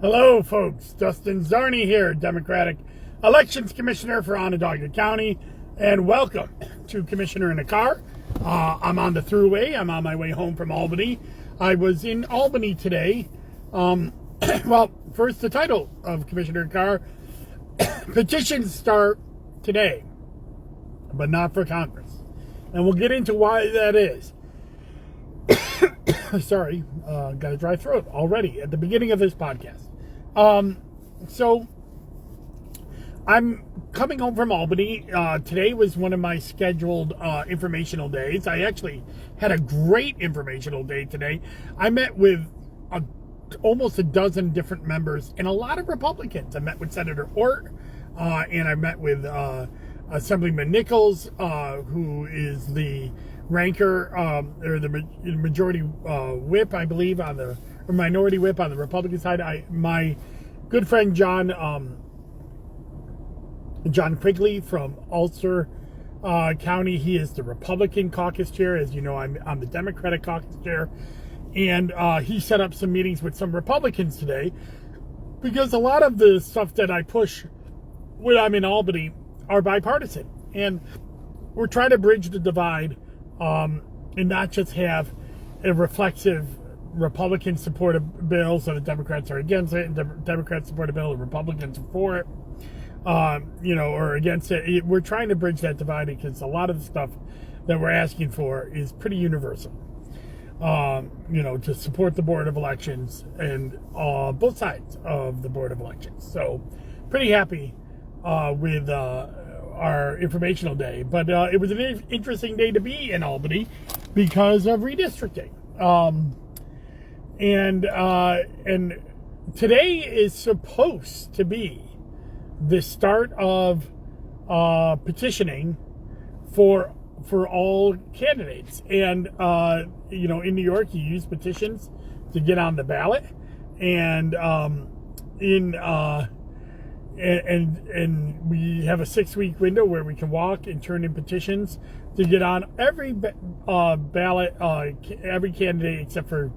Hello, folks. Justin Zarni here, Democratic Elections Commissioner for Onondaga County, and welcome to Commissioner in a Car. I'm on the thruway. I'm on my way home from Albany. I was in Albany today. Well, first, the title of Commissioner in a Car. Petitions start today, but not for Congress. And we'll get into why that is. Sorry, got a dry throat already at the beginning of this podcast. So I'm coming home from Albany. Today was one of my scheduled informational days. I actually had a great informational day today. I met with almost a dozen different members and a lot of Republicans. I met with Senator Ort, and I met with Assemblyman Nichols, who is the ranker, or the majority whip, I believe, or minority whip on the Republican side. My good friend John Quigley from Ulster County, he is the Republican caucus chair. As you know, I'm the Democratic caucus chair. And he set up some meetings with some Republicans today, because a lot of the stuff that I push when I'm in Albany are bipartisan. And we're trying to bridge the divide, and not just have a reflexive Republican supported bill, so the Democrats are against it, and Democrats support a bill, the Republicans are for it, or against it. We're trying to bridge that divide, because a lot of the stuff that we're asking for is pretty universal. To support the Board of Elections and both sides of the Board of Elections. So pretty happy with our informational day. But it was an interesting day to be in Albany because of redistricting. And today is supposed to be the start of petitioning for all candidates. And in New York, you use petitions to get on the ballot, and we have a 6-week window where we can walk and turn in petitions to get on every ballot, every candidate except for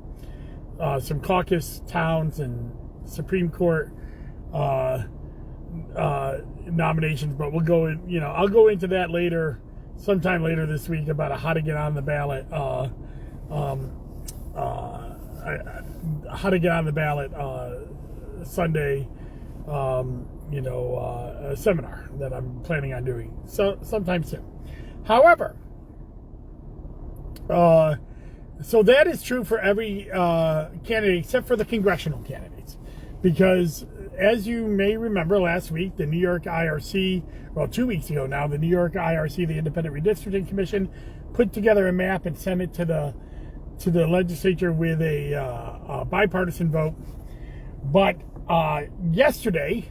some caucus towns and Supreme Court nominations. But we'll go in. I'll go into that sometime later this week about how to get on the ballot. How to get on the ballot Sunday. A seminar that I'm planning on doing sometime soon. However, so that is true for every candidate except for the congressional candidates, because as you may remember, last week the New York IRC, 2 weeks ago now, the New York IRC, the Independent Redistricting Commission, put together a map and sent it to the legislature with a bipartisan vote. But yesterday,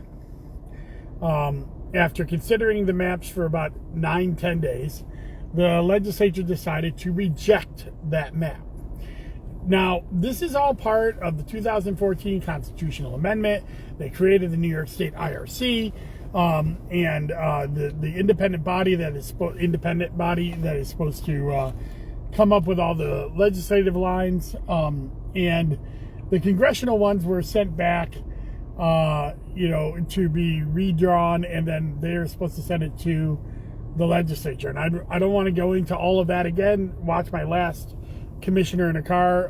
after considering the maps for about 9-10 days, the legislature decided to reject that map. Now, this is all part of the 2014 constitutional amendment. They created the New York State IRC, and the independent body that is supposed to come up with all the legislative lines, and the congressional ones were sent back, to be redrawn, and then they're supposed to send it to the legislature. And I don't want to go into all of that again. Watch my last Commissioner in a Car,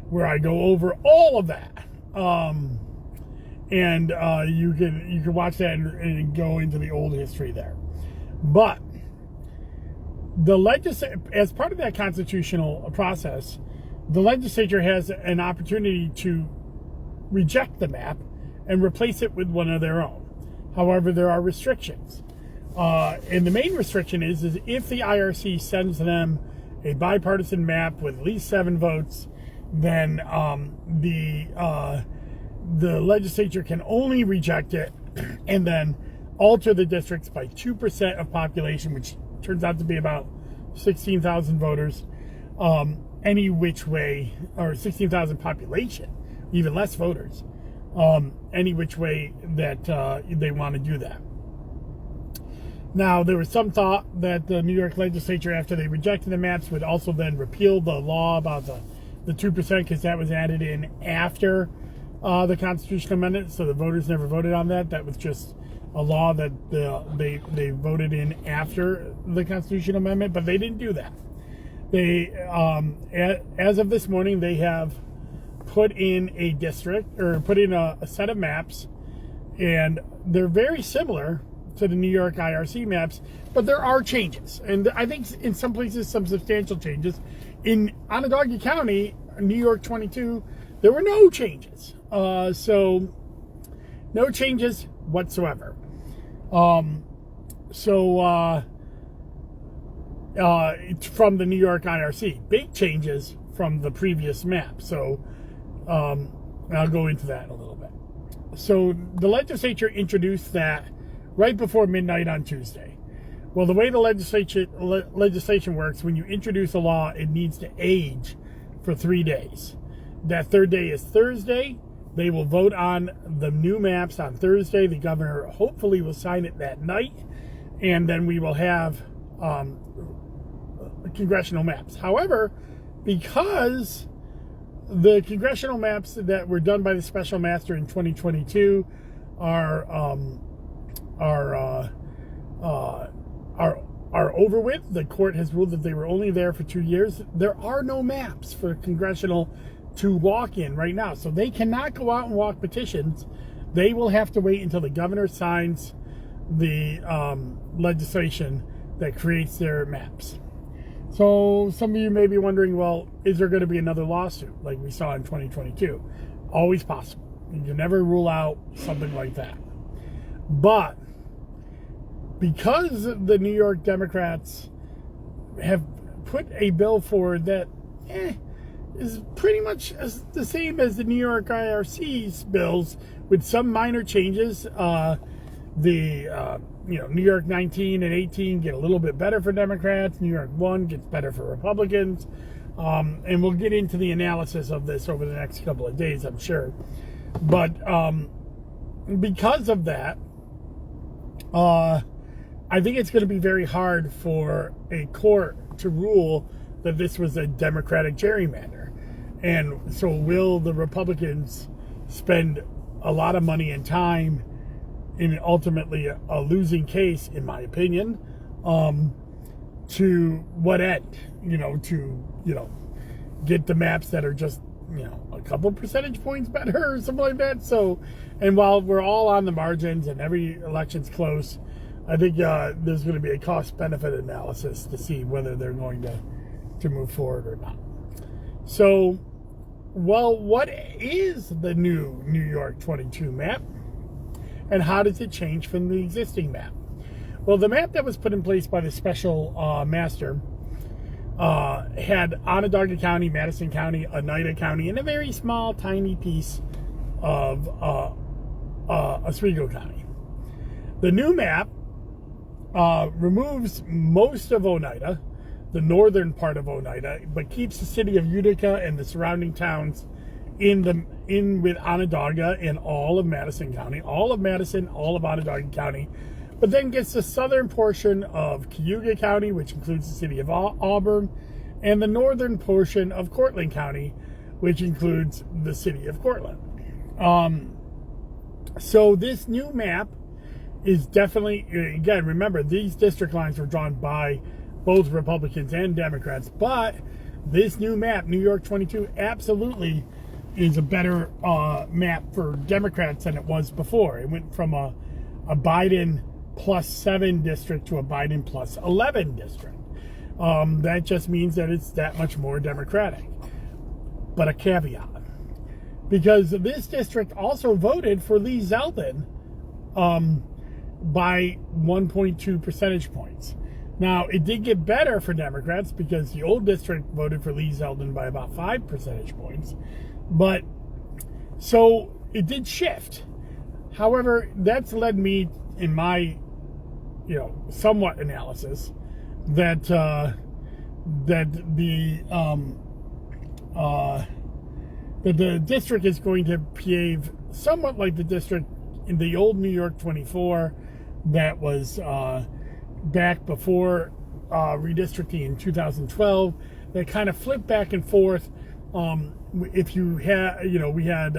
where I go over all of that. And you can watch that and go into the old history there. But as part of that constitutional process, the legislature has an opportunity to reject the map and replace it with one of their own. However, there are restrictions. And the main restriction is if the IRC sends them a bipartisan map with at least 7 votes, then the legislature can only reject it and then alter the districts by 2% of population, which turns out to be about 16,000 voters, any which way, or 16,000 population, even less voters, any which way that they want to do that. Now, there was some thought that the New York legislature, after they rejected the maps, would also then repeal the law about the 2%, because that was added in after the constitutional amendment, so the voters never voted on that. That was just a law that they voted in after the constitutional amendment, but they didn't do that. They, as of this morning, they have put in a district, or put in a set of maps, and they're very similar to the New York IRC maps, but there are changes, and I think in some places some substantial changes. In Onondaga County, New York 22, there were no changes. So no changes whatsoever. It's from the New York IRC. Big changes from the previous map. So I'll go into that in a little bit. So the legislature introduced that right before midnight on Tuesday. Well, the way the legislation works, when you introduce a law, it needs to age for 3 days. That third day is Thursday. They will vote on the new maps on Thursday. The governor hopefully will sign it that night, and then we will have congressional maps. However, because the congressional maps that were done by the special master in 2022 are over with, the court has ruled that they were only there for 2 years. There are no maps for congressional to walk in right now, so they cannot go out and walk petitions. They will have to wait until the governor signs the legislation that creates their maps. So some of you may be wondering, well, is there going to be another lawsuit like we saw in 2022? Always possible. You can never rule out something like that. But because the New York Democrats have put a bill forward that is pretty much the same as the New York IRC's bills, with some minor changes. New York 19 and 18 get a little bit better for Democrats. New York 1 gets better for Republicans. And we'll get into the analysis of this over the next couple of days, I'm sure. But because of that, I think it's going to be very hard for a court to rule that this was a Democratic gerrymander. And so will the Republicans spend a lot of money and time in ultimately a losing case, in my opinion, to what end? To get the maps that are just, a couple percentage points better or something like that. So, and while we're all on the margins and every election's close, I think there's going to be a cost-benefit analysis to see whether they're going to move forward or not. So, well, what is the new New York 22 map? And how does it change from the existing map? Well, the map that was put in place by the special master had Onondaga County, Madison County, Oneida County, and a very small, tiny piece of Oswego County. The new map removes most of Oneida, the northern part of Oneida, but keeps the city of Utica and the surrounding towns in with Onondaga and all of Madison County, all of Madison, all of Onondaga County, but then gets the southern portion of Cayuga County, which includes the city of Auburn, and the northern portion of Cortland County, which includes the city of Cortland. So this new map is definitely, again, remember, these district lines were drawn by both Republicans and Democrats, but this new map, New York 22, absolutely is a better map for Democrats than it was before. It went from a Biden +7 district to a Biden +11 district. That just means that it's that much more Democratic. But a caveat, because this district also voted for Lee Zeldin by 1.2 percentage points. Now, it did get better for Democrats because the old district voted for Lee Zeldin by about 5 percentage points. But, so, it did shift. However, that's led me, in my, somewhat analysis, that the district is going to behave somewhat like the district in the old New York 24 that was back before redistricting in 2012, that kind of flipped back and forth If you had, we had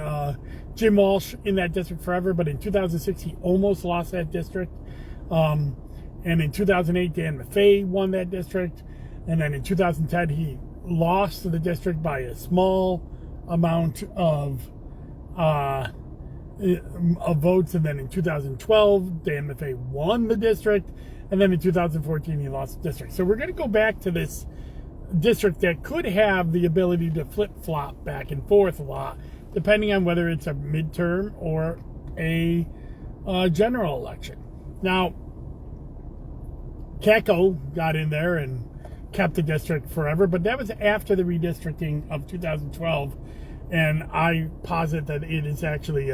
Jim Walsh in that district forever, but in 2006 he almost lost that district. And in 2008 Dan Maffei won that district, and then in 2010 he lost the district by a small amount of votes, and then in 2012 Dan Maffei won the district, and then in 2014 he lost the district. So we're going to go back to this district that could have the ability to flip-flop back and forth a lot, depending on whether it's a midterm or a general election. Now, Kako got in there and kept the district forever, but that was after the redistricting of 2012, and I posit that it is actually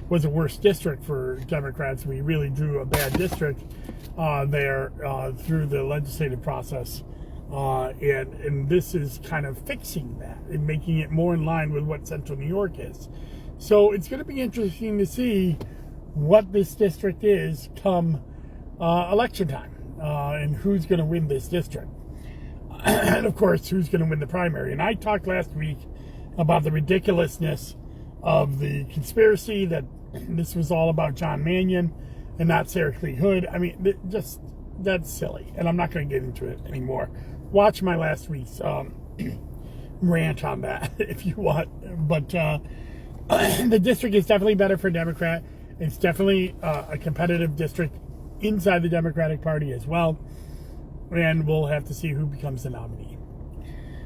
was a worse district for Democrats. We really drew a bad district there through the legislative process. And this is kind of fixing that and making it more in line with what Central New York is. So it's going to be interesting to see what this district is come election time, and who's going to win this district. And of course, who's going to win the primary. And I talked last week about the ridiculousness of the conspiracy that this was all about John Mannion and not Sarah Lee Hood. I mean, that's silly, and I'm not going to get into it anymore. Watch my last week's rant on that if you want. But the district is definitely better for Democrat. It's definitely a competitive district inside the Democratic Party as well. And we'll have to see who becomes the nominee.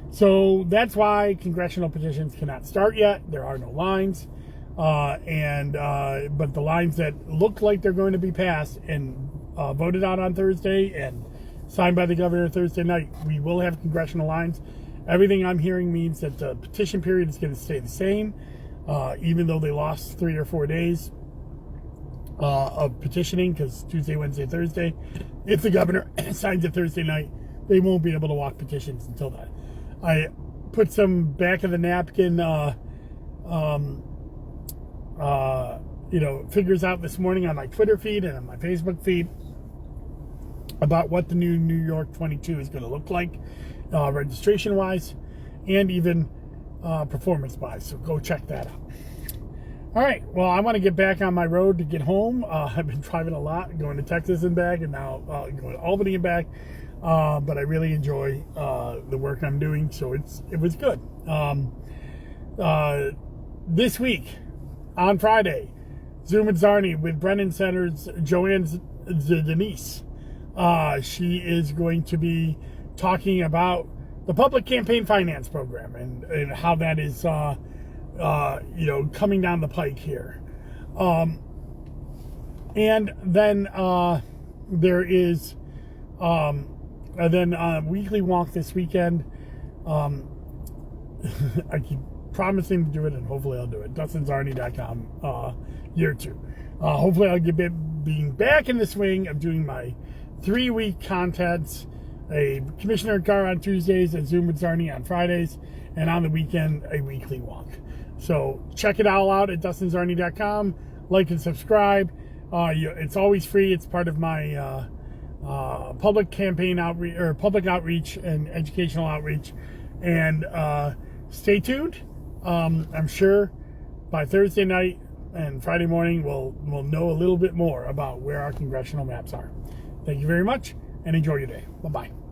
So that's why congressional petitions cannot start yet. There are no lines. But the lines that look like they're going to be passed and voted on Thursday and signed by the governor Thursday night, we will have congressional lines. Everything I'm hearing means that the petition period is going to stay the same, even though they lost 3 or 4 days of petitioning, because Tuesday, Wednesday, Thursday. If the governor signs it Thursday night, they won't be able to walk petitions until that. I put some back of the napkin figures out this morning on my Twitter feed and on my Facebook feed about what the new New York 22 is going to look like, registration-wise, and even performance-wise. So go check that out. All right. Well, I want to get back on my road to get home. I've been driving a lot, going to Texas and back, and now going to Albany and back. But I really enjoy the work I'm doing, so it was good. This week, on Friday, Zoom and Zarni with Brennan Center's Joanne Denise. She is going to be talking about the public campaign finance program and how that is, coming down the pike here. And then there is a weekly walk this weekend. I keep promising to do it, and hopefully I'll do it. DustinZarni.com, year 2. Hopefully I'll get being back in the swing of doing my 3-week contents, a commissioner car on Tuesdays, a Zoom with Zarni on Fridays, and on the weekend, a weekly walk. So check it all out at DustinZarni.com. Like and subscribe. It's always free. It's part of my public campaign outreach, or public outreach and educational outreach. And stay tuned. I'm sure by Thursday night and Friday morning we'll know a little bit more about where our congressional maps are. Thank you very much, and enjoy your day. Bye-bye.